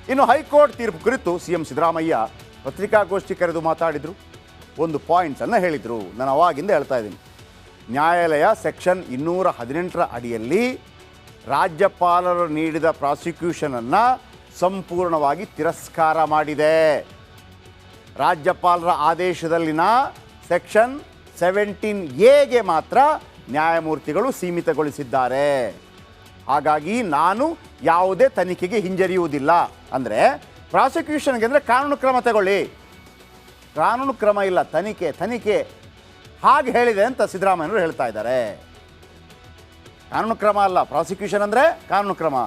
ಇನ್ನು ಹೈಕೋರ್ಟ್ ತೀರ್ಪು ಕುರಿತು ಸಿಎಂ ಸಿದ್ದರಾಮಯ್ಯ ಪತ್ರಿಕಾಗೋಷ್ಠಿ ಕರೆದು ಮಾತಾಡಿದರು. ಒಂದು ಪಾಯಿಂಟ್ಸನ್ನು ಹೇಳಿದರು. ನಾನು ಅವಾಗಿಂದ ಹೇಳ್ತಾ ಇದ್ದೀನಿ. ನ್ಯಾಯಾಲಯ ಸೆಕ್ಷನ್ 218 ಅಡಿಯಲ್ಲಿ ರಾಜ್ಯಪಾಲರು ನೀಡಿದ ಪ್ರಾಸಿಕ್ಯೂಷನನ್ನು ಸಂಪೂರ್ಣವಾಗಿ ತಿರಸ್ಕಾರ ಮಾಡಿದೆ. ರಾಜ್ಯಪಾಲರ ಆದೇಶದಲ್ಲಿನ ಸೆಕ್ಷನ್ 17A ಮಾತ್ರ ನ್ಯಾಯಮೂರ್ತಿಗಳು ಸೀಮಿತಗೊಳಿಸಿದ್ದಾರೆ. ಹಾಗಾಗಿ ನಾನು ಯಾವುದೇ ತನಿಖೆಗೆ ಹಿಂಜರಿಯುವುದಿಲ್ಲ. ಅಂದರೆ ಪ್ರಾಸಿಕ್ಯೂಷನ್ಗೆ ಅಂದರೆ ಕಾನೂನು ಕ್ರಮ ತಗೊಳ್ಳಿ, ಕಾನೂನು ಕ್ರಮ ಇಲ್ಲ, ತನಿಖೆ ಹಾಗೆ ಹೇಳಿದೆ ಅಂತ ಸಿದ್ದರಾಮಯ್ಯನವರು ಹೇಳ್ತಾ ಇದ್ದಾರೆ. ಕಾನೂನು ಕ್ರಮ ಅಲ್ಲ, ಪ್ರಾಸಿಕ್ಯೂಷನ್ ಅಂದರೆ ಕಾನೂನು ಕ್ರಮ.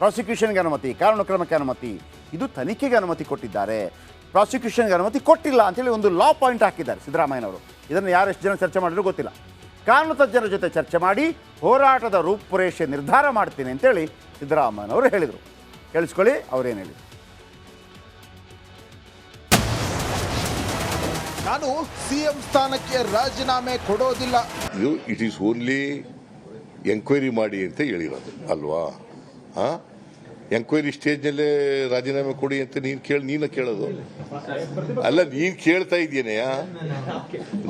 ಪ್ರಾಸಿಕ್ಯೂಷನ್ಗೆ ಅನುಮತಿ, ಕಾನೂನು ಕ್ರಮಕ್ಕೆ ಅನುಮತಿ, ಇದು ತನಿಖೆಗೆ ಅನುಮತಿ ಕೊಟ್ಟಿದ್ದಾರೆ, ಪ್ರಾಸಿಕ್ಯೂಷನ್ಗೆ ಅನುಮತಿ ಕೊಟ್ಟಿಲ್ಲ ಅಂತೇಳಿ ಒಂದು ಲಾ ಪಾಯಿಂಟ್ ಹಾಕಿದ್ದಾರೆ ಸಿದ್ದರಾಮಯ್ಯನವರು. ಇದನ್ನು ಯಾರು ಎಷ್ಟು ಜನ ಚರ್ಚೆ ಮಾಡಿದ್ರು ಗೊತ್ತಿಲ್ಲ. ಕಾನೂನು ತಜ್ಞರ ಜೊತೆ ಚರ್ಚೆ ಮಾಡಿ ಹೋರಾಟದ ರೂಪುರೇಷೆ ನಿರ್ಧಾರ ಮಾಡ್ತೀನಿ ಅಂತೇಳಿ ಸಿದ್ದರಾಮಯ್ಯನವರು ಹೇಳಿದರು. ಕೇಳಿಸ್ಕೊಳ್ಳಿ ಅವರೇನು ಹೇಳಿದರು. ನಾನು ಸಿಎಂ ಸ್ಥಾನಕ್ಕೆ ರಾಜೀನಾಮೆ ಕೊಡೋದಿಲ್ಲ. ಇಟ್ ಈಸ್ ಓನ್ಲಿ ಎಂಕ್ವೈರಿ ಮಾಡಿ ಅಂತ ಹೇಳಿರೋದು ಅಲ್ವಾ? ಎಂಕ್ವೈರಿ ಸ್ಟೇಜ್ನಲ್ಲೇ ರಾಜೀನಾಮೆ ಕೊಡಿ ಅಂತ ನೀನು ಕೇಳೋದು ಅಲ್ಲ, ನೀನು ಕೇಳ್ತಾ ಇದೀಯನೆಯ.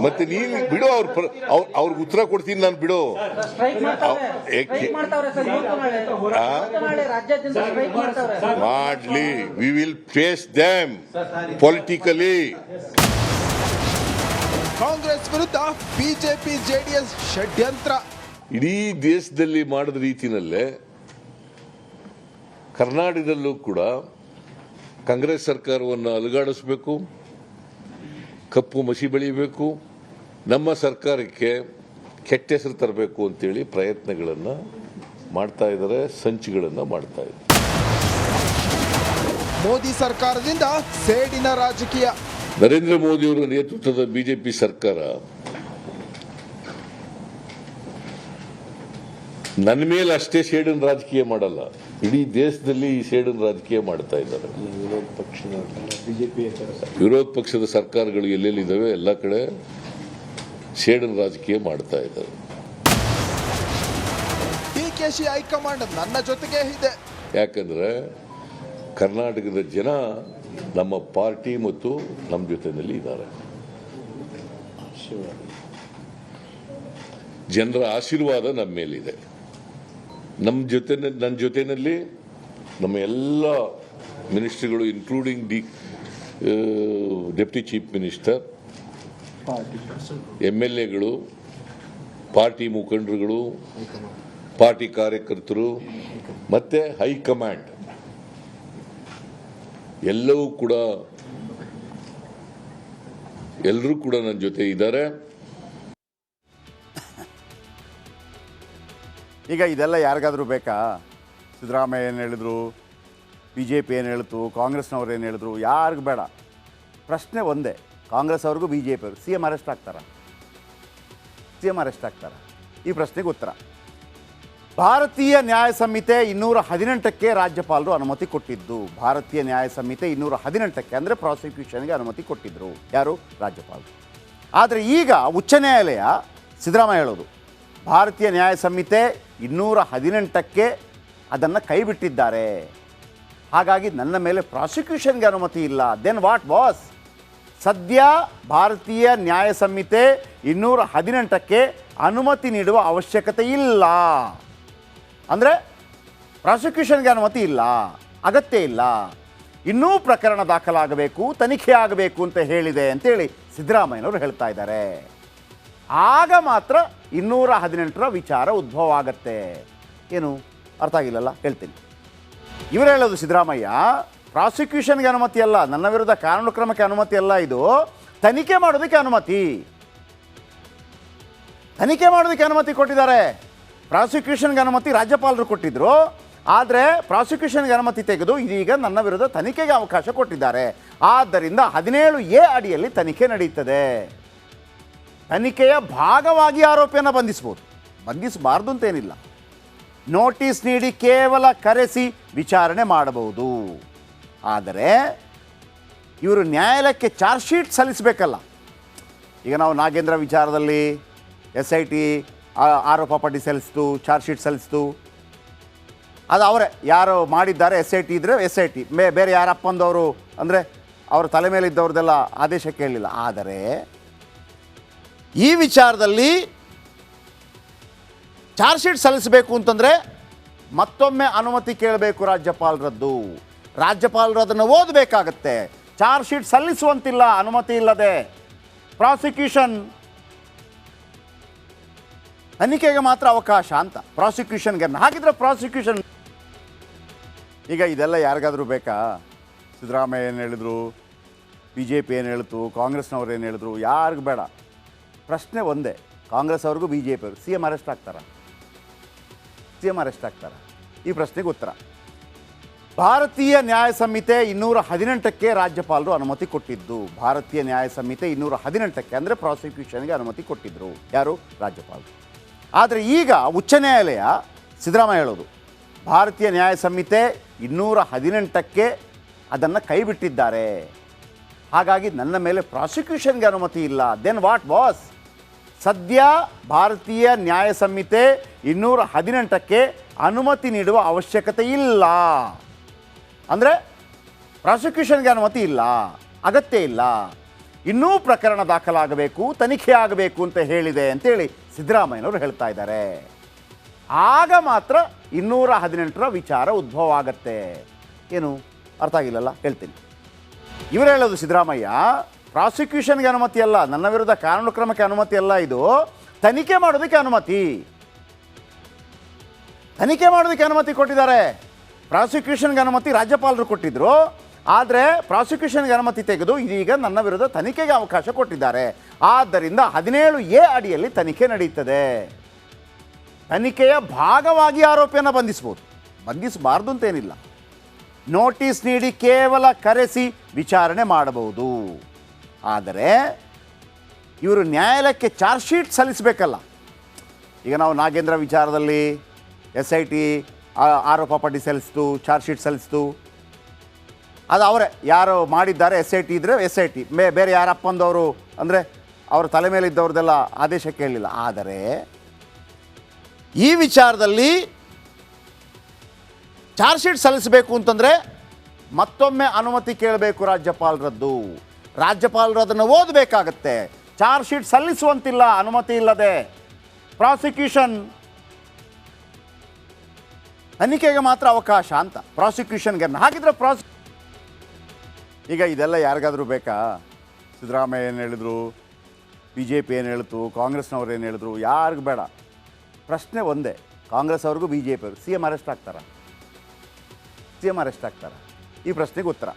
ಮತ್ತೆ ನೀನು ಬಿಡು, ಅವ್ರಿಗೆ ಉತ್ತರ ಕೊಡ್ತೀನಿ ನಾನು, ಬಿಡು. ಮಾಡ್ಲಿ, we will face them politically. Congress ವಿರುದ್ಧ ಬಿಜೆಪಿ ಜೆಡಿಎಸ್ ಷಡ್ಯಂತ್ರ. ಇಡೀ ದೇಶದಲ್ಲಿ ಮಾಡಿದ ರೀತಿಯಲ್ಲೇ ಕರ್ನಾಟಕದಲ್ಲೂ ಕೂಡ ಕಾಂಗ್ರೆಸ್ ಸರ್ಕಾರವನ್ನು ಅಲುಗಾಡಿಸಬೇಕು, ಕಪ್ಪು ಮಸಿ ಬೆಳೀಬೇಕು, ನಮ್ಮ ಸರ್ಕಾರಕ್ಕೆ ಕೆಟ್ಟ ಹೆಸರು ತರಬೇಕು ಅಂತೇಳಿ ಪ್ರಯತ್ನಗಳನ್ನು ಮಾಡ್ತಾ ಇದ್ದಾರೆ, ಸಂಚುಗಳನ್ನು ಮಾಡ್ತಾ ಇದ್ದಾರೆ. ಮೋದಿ ಸರ್ಕಾರದಿಂದ ಸೇಡಿನ ರಾಜಕೀಯ. ನರೇಂದ್ರ ಮೋದಿಯವರ ನೇತೃತ್ವದ ಬಿಜೆಪಿ ಸರ್ಕಾರ ನನ್ನ ಮೇಲೆ ಅಷ್ಟೇ ಸೇಡಿನ ರಾಜಕೀಯ ಮಾಡಲ್ಲ, ಇಡೀ ದೇಶದಲ್ಲಿ ಈ ಸೇಡಿನ ರಾಜಕೀಯ ಮಾಡ್ತಾ ಇದ್ದಾರೆ. ವಿರೋಧ ಪಕ್ಷದ ಸರ್ಕಾರಗಳು ಎಲ್ಲೆಲ್ಲಿದ್ದಾವೆ ಎಲ್ಲ ಕಡೆ ಸೇಡಿನ ರಾಜಕೀಯ ಮಾಡ್ತಾ ಇದ್ದಾರೆ. ಡಿಕೆಶಿ ಹೈಕಮಾಂಡ್ ನನ್ನ ಜೊತೆಗೆ ಇದೆ. ಯಾಕಂದ್ರೆ ಕರ್ನಾಟಕದ ಜನ ನಮ್ಮ ಪಾರ್ಟಿ ಮತ್ತು ನಮ್ಮ ಜೊತೆಯಲ್ಲಿ ಇದ್ದಾರೆ. ಜನರ ಆಶೀರ್ವಾದ ನಮ್ಮ ಮೇಲಿದೆ. ನನ್ನ ಜೊತೆಯಲ್ಲಿ ನಮ್ಮ ಎಲ್ಲ ಮಿನಿಸ್ಟ್ರಿಗಳು ಇನ್ಕ್ಲೂಡಿಂಗ್ ಡೆಪ್ಟಿ ಚೀಫ್ ಮಿನಿಸ್ಟರ್, MLAಗಳು, ಪಾರ್ಟಿ ಮುಖಂಡರುಗಳು, ಪಾರ್ಟಿ ಕಾರ್ಯಕರ್ತರು ಮತ್ತೆ ಹೈಕಮಾಂಡ್ ಎಲ್ಲರೂ ಕೂಡ ನನ್ನ ಜೊತೆ ಇದ್ದಾರೆ. ಈಗ ಇದೆಲ್ಲ ಯಾರಿಗಾದರೂ ಬೇಕಾ? ಸಿದ್ದರಾಮಯ್ಯ ಏನು ಹೇಳಿದ್ರು, BJP ಏನು ಹೇಳಿತು, ಕಾಂಗ್ರೆಸ್ನವ್ರು ಏನು ಹೇಳಿದ್ರು, ಯಾರಿಗೂ ಬೇಡ. ಪ್ರಶ್ನೆ ಒಂದೇ, ಕಾಂಗ್ರೆಸ್ ಅವ್ರಿಗೂ BJP ಅವ್ರಿಗೂ CM ಅರೆಸ್ಟ್ ಆಗ್ತಾರಾ? ಈ ಪ್ರಶ್ನೆಗೆ ಉತ್ತರ. ಭಾರತೀಯ ನ್ಯಾಯ ಸಂಹಿತೆ 218ಕ್ಕೆ ರಾಜ್ಯಪಾಲರು ಅನುಮತಿ ಕೊಟ್ಟಿದ್ದು. ಭಾರತೀಯ ನ್ಯಾಯ ಸಂಹಿತೆ 218ಕ್ಕೆ ಅಂದರೆ ಪ್ರಾಸಿಕ್ಯೂಷನ್ಗೆ ಅನುಮತಿ ಕೊಟ್ಟಿದ್ದರು ಯಾರು? ರಾಜ್ಯಪಾಲರು. ಆದರೆ ಈಗ ಉಚ್ಚ ನ್ಯಾಯಾಲಯ ಸಿದ್ದರಾಮಯ್ಯ ಹೇಳೋದು ಭಾರತೀಯ ನ್ಯಾಯ ಸಂಹಿತೆ 218ಕ್ಕೆ ಅದನ್ನು ಕೈಬಿಟ್ಟಿದ್ದಾರೆ, ಹಾಗಾಗಿ ನನ್ನ ಮೇಲೆ ಪ್ರಾಸಿಕ್ಯೂಷನ್ಗೆ ಅನುಮತಿ ಇಲ್ಲ. Then what boss? ಸದ್ಯ ಭಾರತೀಯ ನ್ಯಾಯ ಸಂಹಿತೆ 218ಕ್ಕೆ ಅನುಮತಿ ನೀಡುವ ಅವಶ್ಯಕತೆ ಇಲ್ಲ. ಅಂದರೆ ಪ್ರಾಸಿಕ್ಯೂಷನ್ಗೆ ಅನುಮತಿ ಇಲ್ಲ, ಅಗತ್ಯ ಇಲ್ಲ. ಇನ್ನೂ ಪ್ರಕರಣ ದಾಖಲಾಗಬೇಕು, ತನಿಖೆ ಆಗಬೇಕು ಅಂತ ಹೇಳಿದೆ ಅಂತೇಳಿ ಸಿದ್ದರಾಮಯ್ಯನವರು ಹೇಳ್ತಾ ಇದ್ದಾರೆ. ಆಗ ಮಾತ್ರ 218ರ ವಿಚಾರ ಉದ್ಭವ ಆಗತ್ತೆ. ಏನು ಅರ್ಥ ಆಗಿಲ್ಲಲ್ಲ? ಹೇಳ್ತೀನಿ. ಇವರು ಹೇಳೋದು ಸಿದ್ದರಾಮಯ್ಯ ಪ್ರಾಸಿಕ್ಯೂಷನ್ಗೆ ಅನುಮತಿ ಅಲ್ಲ, ನನ್ನ ವಿರುದ್ಧ ಕಾನೂನು ಕ್ರಮಕ್ಕೆ ಅನುಮತಿ ಅಲ್ಲ, ಇದು ತನಿಖೆ ಮಾಡೋದಕ್ಕೆ ಅನುಮತಿ. ತನಿಖೆ ಮಾಡೋದಕ್ಕೆ ಅನುಮತಿ ಕೊಟ್ಟಿದ್ದಾರೆ. ಪ್ರಾಸಿಕ್ಯೂಷನ್ಗೆ ಅನುಮತಿ ರಾಜ್ಯಪಾಲರು ಕೊಟ್ಟಿದ್ರು, ಆದರೆ ಪ್ರಾಸಿಕ್ಯೂಷನ್ಗೆ ಅನುಮತಿ ತೆಗೆದು ಇದೀಗ ನನ್ನ ವಿರುದ್ಧ ತನಿಖೆಗೆ ಅವಕಾಶ ಕೊಟ್ಟಿದ್ದಾರೆ. ಆದ್ದರಿಂದ 17A ಅಡಿಯಲ್ಲಿ ತನಿಖೆ ನಡೆಯುತ್ತದೆ. ತನಿಖೆಯ ಭಾಗವಾಗಿ ಆರೋಪಿಯನ್ನು ಬಂಧಿಸ್ಬೋದು, ಬಂಧಿಸಬಾರ್ದು ಅಂತೇನಿಲ್ಲ. ನೋಟಿಸ್ ನೀಡಿ ಕೇವಲ ಕರೆಸಿ ವಿಚಾರಣೆ ಮಾಡಬಹುದು. ಆದರೆ ಇವರು ನ್ಯಾಯಾಲಯಕ್ಕೆ ಚಾರ್ಜ್ ಶೀಟ್ ಸಲ್ಲಿಸಬೇಕಲ್ಲ. ಈಗ ನಾವು ನಾಗೇಂದ್ರ ವಿಚಾರದಲ್ಲಿ SIT ಆರೋಪ ಪಟ್ಟಿ ಸಲ್ಲಿಸ್ತು, ಚಾರ್ಜ್ ಶೀಟ್ ಸಲ್ಲಿಸ್ತು. ಅದು ಅವರೇ ಯಾರು ಮಾಡಿದ್ದಾರೆ ಎಸ್ ಐ ಟಿ ಇದ್ದರೆ ಎಸ್ ಐ ಟಿ ಬೇರೆ ಯಾರಪ್ಪಂದವರು ಅಂದರೆ ಅವ್ರ ತಲೆ ಮೇಲಿದ್ದವ್ರದ್ದೆಲ್ಲ ಆದೇಶ ಕೇಳಲಿಲ್ಲ. ಆದರೆ ಈ ವಿಚಾರದಲ್ಲಿ ಚಾರ್ಜ್ ಶೀಟ್ ಸಲ್ಲಿಸಬೇಕು ಅಂತಂದರೆ ಮತ್ತೊಮ್ಮೆ ಅನುಮತಿ ಕೇಳಬೇಕು ರಾಜ್ಯಪಾಲರದ್ದು. ರಾಜ್ಯಪಾಲರು ಅದನ್ನು ಓದಬೇಕಾಗತ್ತೆ. ಚಾರ್ಜ್ ಶೀಟ್ ಸಲ್ಲಿಸುವಂತಿಲ್ಲ ಅನುಮತಿ ಇಲ್ಲದೆ. ಪ್ರಾಸಿಕ್ಯೂಷನ್ ತನಿಖೆಗೆ ಮಾತ್ರ ಅವಕಾಶ ಅಂತ ಪ್ರಾಸಿಕ್ಯೂಷನ್ಗೆ. ಹಾಗಿದ್ರೆ ಪ್ರಾಸಿಕ್ಯೂಷನ್ ಈಗ ಇದೆಲ್ಲ ಯಾರಿಗಾದರೂ ಬೇಕಾ? ಸಿದ್ದರಾಮಯ್ಯ ಏನು ಹೇಳಿದ್ರು, ಬಿ ಜೆ ಪಿ ಏನು ಹೇಳ್ತು, ಕಾಂಗ್ರೆಸ್ನವ್ರು ಏನು ಹೇಳಿದ್ರು, ಯಾರಿಗೂ ಬೇಡ. ಪ್ರಶ್ನೆ ಒಂದೇ, ಕಾಂಗ್ರೆಸ್ ಅವ್ರಿಗೂ ಬಿ ಜೆ ಪಿ ಅವ್ರಿಗೆ ಸಿ ಎಮ್ ಅರೆಸ್ಟ್ ಆಗ್ತಾರಾ? ಸಿ ಎಮ್ ಅರೆಸ್ಟ್ ಆಗ್ತಾರಾ? ಈ ಪ್ರಶ್ನೆಗೆ ಉತ್ತರ. ಭಾರತೀಯ ನ್ಯಾಯ ಸಂಹಿತೆ 218ಕ್ಕೆ ರಾಜ್ಯಪಾಲರು ಅನುಮತಿ ಕೊಟ್ಟಿದ್ದು. ಭಾರತೀಯ ನ್ಯಾಯ ಸಂಹಿತೆ 218ಕ್ಕೆ ಅಂದರೆ ಪ್ರಾಸಿಕ್ಯೂಷನ್ಗೆ ಅನುಮತಿ ಕೊಟ್ಟಿದ್ದರು. ಯಾರು? ರಾಜ್ಯಪಾಲರು. ಆದರೆ ಈಗ ಉಚ್ಚ ನ್ಯಾಯಾಲಯ ಸಿದ್ದರಾಮಯ್ಯ ಹೇಳೋದು ಭಾರತೀಯ ನ್ಯಾಯ ಸಂಹಿತೆ 218ಕ್ಕೆ ಅದನ್ನು ಕೈಬಿಟ್ಟಿದ್ದಾರೆ. ಹಾಗಾಗಿ ನನ್ನ ಮೇಲೆ ಪ್ರಾಸಿಕ್ಯೂಷನ್ಗೆ ಅನುಮತಿ ಇಲ್ಲ. Then what boss? ಸದ್ಯ ಭಾರತೀಯ ನ್ಯಾಯ ಸಂಹಿತೆ 218ಕ್ಕೆ ಅನುಮತಿ ನೀಡುವ ಅವಶ್ಯಕತೆ ಇಲ್ಲ. ಅಂದರೆ ಪ್ರಾಸಿಕ್ಯೂಷನ್ಗೆ ಅನುಮತಿ ಇಲ್ಲ, ಅಗತ್ಯ ಇಲ್ಲ. ಇನ್ನೂ ಪ್ರಕರಣ ದಾಖಲಾಗಬೇಕು, ತನಿಖೆ ಆಗಬೇಕು ಅಂತ ಹೇಳಿದೆ ಅಂತೇಳಿ ಸಿದ್ದರಾಮಯ್ಯನವರು ಹೇಳ್ತಾ ಇದ್ದಾರೆ. ಆಗ ಮಾತ್ರ 218ರ ವಿಚಾರ ಉದ್ಭವ ಆಗತ್ತೆ. ಏನು ಅರ್ಥ ಆಗಿಲ್ಲಲ್ಲ? ಹೇಳ್ತೀನಿ. ಇವರು ಹೇಳೋದು ಸಿದ್ದರಾಮಯ್ಯ ಪ್ರಾಸಿಕ್ಯೂಷನ್ಗೆ ಅನುಮತಿ ಅಲ್ಲ, ನನ್ನ ವಿರುದ್ಧ ಕಾನೂನು ಕ್ರಮಕ್ಕೆ ಅನುಮತಿ ಅಲ್ಲ, ಇದು ತನಿಖೆ ಮಾಡೋದಕ್ಕೆ ಅನುಮತಿ. ತನಿಖೆ ಮಾಡೋದಕ್ಕೆ ಅನುಮತಿ ಕೊಟ್ಟಿದ್ದಾರೆ. ಪ್ರಾಸಿಕ್ಯೂಷನ್ಗೆ ಅನುಮತಿ ರಾಜ್ಯಪಾಲರು ಕೊಟ್ಟಿದ್ರು. ಆದರೆ ಪ್ರಾಸಿಕ್ಯೂಷನ್ಗೆ ಅನುಮತಿ ತೆಗೆದು ಇದೀಗ ನನ್ನ ವಿರುದ್ಧ ತನಿಖೆಗೆ ಅವಕಾಶ ಕೊಟ್ಟಿದ್ದಾರೆ. ಆದ್ದರಿಂದ 17A ಅಡಿಯಲ್ಲಿ ತನಿಖೆ ನಡೆಯುತ್ತದೆ. ತನಿಖೆಯ ಭಾಗವಾಗಿ ಆರೋಪಿಯನ್ನು ಬಂಧಿಸ್ಬೋದು, ಬಂಧಿಸಬಾರ್ದು ಅಂತೇನಿಲ್ಲ. ನೋಟಿಸ್ ನೀಡಿ ಕೇವಲ ಕರೆಸಿ ವಿಚಾರಣೆ ಮಾಡಬಹುದು. ಆದರೆ ಇವರು ನ್ಯಾಯಾಲಯಕ್ಕೆ ಚಾರ್ಜ್ ಶೀಟ್ ಸಲ್ಲಿಸಬೇಕಲ್ಲ. ಈಗ ನಾವು ನಾಗೇಂದ್ರ ವಿಚಾರದಲ್ಲಿ ಎಸ್ ಐ ಟಿ ಆರೋಪ ಪಟ್ಟಿ ಸಲ್ಲಿಸ್ತು, ಚಾರ್ಜ್ ಶೀಟ್ ಸಲ್ಲಿಸ್ತು. ಅದು ಅವರೇ ಯಾರು ಮಾಡಿದ್ದಾರೆ ಎಸ್ ಐ ಟಿ ಇದ್ದರೆ ಎಸ್ ಐ ಟಿ ಬೇರೆ ಯಾರಪ್ಪಂದವರು ಅಂದರೆ ಅವ್ರ ತಲೆ ಮೇಲಿದ್ದವ್ರದ್ದೆಲ್ಲ ಆದೇಶ ಕೇಳಲಿಲ್ಲ. ಆದರೆ ಈ ವಿಚಾರದಲ್ಲಿ ಚಾರ್ಜ್ ಶೀಟ್ ಸಲ್ಲಿಸಬೇಕು ಅಂತಂದರೆ ಮತ್ತೊಮ್ಮೆ ಅನುಮತಿ ಕೇಳಬೇಕು ರಾಜ್ಯಪಾಲರದ್ದು. ರಾಜ್ಯಪಾಲರು ಅದನ್ನು ಓದಬೇಕಾಗತ್ತೆ. ಚಾರ್ಜ್ ಶೀಟ್ ಸಲ್ಲಿಸುವಂತಿಲ್ಲ ಅನುಮತಿ ಇಲ್ಲದೆ. ಪ್ರಾಸಿಕ್ಯೂಷನ್ ತನಿಖೆಗೆ ಮಾತ್ರ ಅವಕಾಶ ಅಂತ ಪ್ರಾಸಿಕ್ಯೂಷನ್ಗೆ. ಹಾಗಿದ್ರೆ ಈಗ ಇದೆಲ್ಲ ಯಾರಿಗಾದರೂ ಬೇಕಾ? ಸಿದ್ದರಾಮಯ್ಯ ಏನು ಹೇಳಿದ್ರು, ಬಿ ಜೆ ಪಿ ಏನು ಹೇಳ್ತು, ಕಾಂಗ್ರೆಸ್ನವ್ರು ಏನು ಹೇಳಿದ್ರು, ಯಾರಿಗೂ ಬೇಡ. ಪ್ರಶ್ನೆ ಒಂದೇ, ಕಾಂಗ್ರೆಸ್ ಅವ್ರಿಗೂ ಬಿ ಜೆ ಪಿ ಅವ್ರಿಗೆ ಸಿ ಎಮ್ ಅರೆಸ್ಟ್ ಆಗ್ತಾರಾ? ಸಿ ಎಮ್ ಅರೆಸ್ಟ್ ಆಗ್ತಾರಾ? ಈ ಪ್ರಶ್ನೆಗೆ ಉತ್ತರ.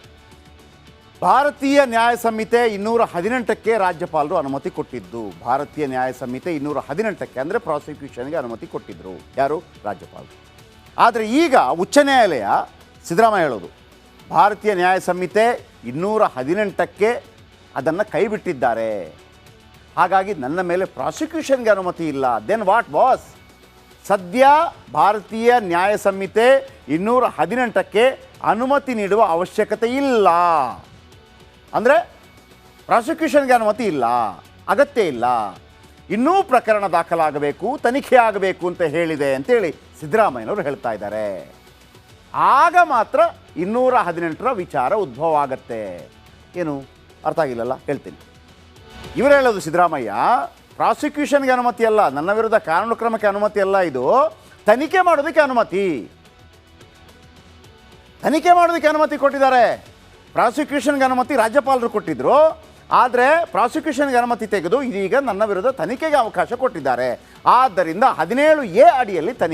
ಭಾರತೀಯ ನ್ಯಾಯ ಸಂಹಿತೆ 218ಕ್ಕೆ ರಾಜ್ಯಪಾಲರು ಅನುಮತಿ ಕೊಟ್ಟಿದ್ದು. ಭಾರತೀಯ ನ್ಯಾಯ ಸಂಹಿತೆ 218ಕ್ಕೆ ಅಂದರೆ ಪ್ರಾಸಿಕ್ಯೂಷನ್ಗೆ ಅನುಮತಿ ಕೊಟ್ಟಿದ್ದರು. ಯಾರು? ರಾಜ್ಯಪಾಲರು. ಆದರೆ ಈಗ ಉಚ್ಚ ನ್ಯಾಯಾಲಯ ಸಿದ್ದರಾಮಯ್ಯ ಹೇಳೋದು ಭಾರತೀಯ ನ್ಯಾಯ ಸಂಹಿತೆ 218ಕ್ಕೆ ಅದನ್ನು ಕೈಬಿಟ್ಟಿದ್ದಾರೆ. ಹಾಗಾಗಿ ನನ್ನ ಮೇಲೆ ಪ್ರಾಸಿಕ್ಯೂಷನ್ಗೆ ಅನುಮತಿ ಇಲ್ಲ. Then what boss? ಸದ್ಯ ಭಾರತೀಯ ನ್ಯಾಯ ಸಂಹಿತೆ 218ಕ್ಕೆ ಅನುಮತಿ ನೀಡುವ ಅವಶ್ಯಕತೆ ಇಲ್ಲ. ಅಂದರೆ ಪ್ರಾಸಿಕ್ಯೂಷನ್ಗೆ ಅನುಮತಿ ಇಲ್ಲ, ಅಗತ್ಯ ಇಲ್ಲ. ಇನ್ನೂ ಪ್ರಕರಣ ದಾಖಲಾಗಬೇಕು, ತನಿಖೆ ಆಗಬೇಕು ಅಂತ ಹೇಳಿದೆ ಅಂತೇಳಿ ಸಿದ್ದರಾಮಯ್ಯನವರು ಹೇಳ್ತಾ ಇದ್ದಾರೆ. ಆಗ ಮಾತ್ರ 218ರ ವಿಚಾರ ಉದ್ಭವ ಆಗತ್ತೆ. ಏನು ಅರ್ಥ ಆಗಿಲ್ಲಲ್ಲ? ಹೇಳ್ತೀನಿ. ಇವರು ಹೇಳೋದು ಸಿದ್ದರಾಮಯ್ಯ ಪ್ರಾಸಿಕ್ಯೂಷನ್ಗೆ ಅನುಮತಿ ಅಲ್ಲ, ನನ್ನ ವಿರುದ್ಧ ಕಾನೂನು ಕ್ರಮಕ್ಕೆ ಅನುಮತಿ ಅಲ್ಲ, ಇದು ತನಿಖೆ ಮಾಡೋದಕ್ಕೆ ಅನುಮತಿ. ತನಿಖೆ ಮಾಡೋದಕ್ಕೆ ಅನುಮತಿ ಕೊಟ್ಟಿದ್ದಾರೆ. ಪ್ರಾಸಿಕ್ಯೂಷನ್ಗೆ ಅನುಮತಿ ರಾಜ್ಯಪಾಲರು ಕೊಟ್ಟಿದ್ರು. ಆದರೆ ಪ್ರಾಸಿಕ್ಯೂಷನ್ಗೆ ಅನುಮತಿ ತೆಗೆದು ಇದೀಗ ನನ್ನ ವಿರುದ್ಧ ತನಿಖೆಗೆ ಅವಕಾಶ ಕೊಟ್ಟಿದ್ದಾರೆ. ಆದ್ದರಿಂದ 17A ಅಡಿಯಲ್ಲಿ ತನಿಖೆ